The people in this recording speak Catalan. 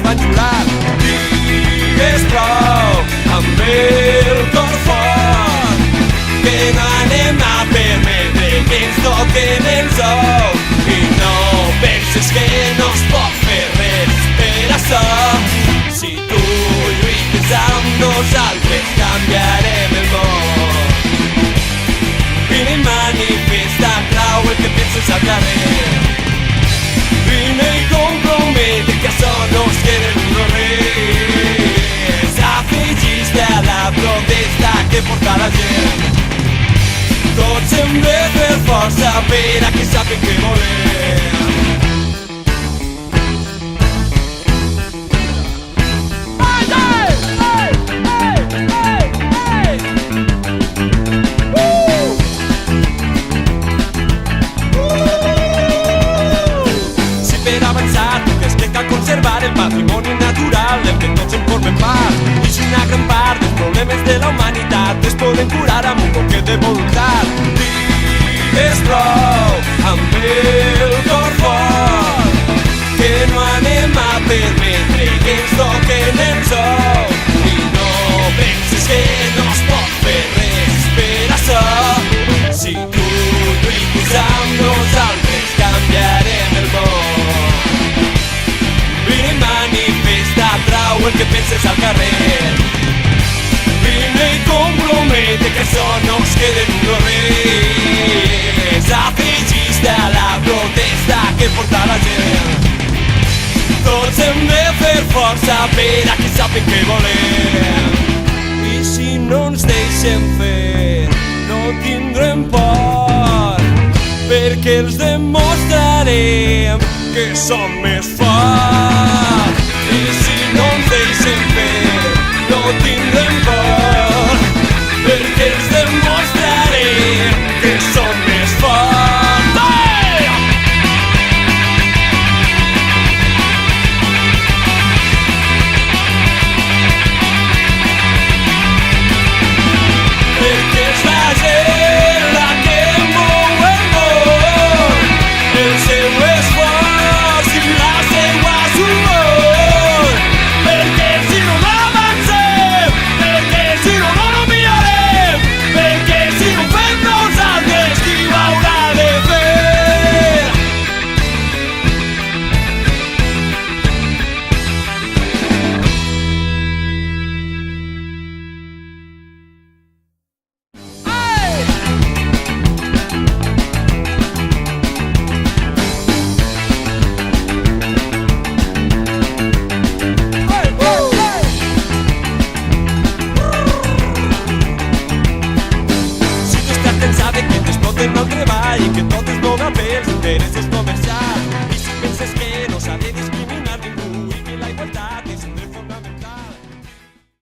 van jurar. Digues prou amb el cor fort, que no anem a permetre que ens toquen els ous. I no penses que no es pot fer res per això. Si tu lluites amb nosaltres canviarem el món. Vine i manifesta prou el que penses al carrer. Vine i compromete que això no es queda en no res. Afegis-te a la protesta que porta la gent. Tots hem de fer força per a que sàpiguen què volem. Conservar el patrimoni natural del que tots en formem part. I si una gran part dels problemes de la humanitat es poden curar amb un poquet de voluntat. Digues prou amb el cor fort, que no anem a permetre que ens toquen els ous. I no penses que no es pot fer res per això. Si tu lluites amb nosaltres canviarem el món. Vine i manifesta prou el que penses al carrer. Vine i compromete que això no es queda en no res. Afegis-te a la protesta que porta la gent. Tots hem de fer força per a que sàpiguen què volem. I si no ens deixem fer, no tindrem por, perquè els demostrarem que som més forts.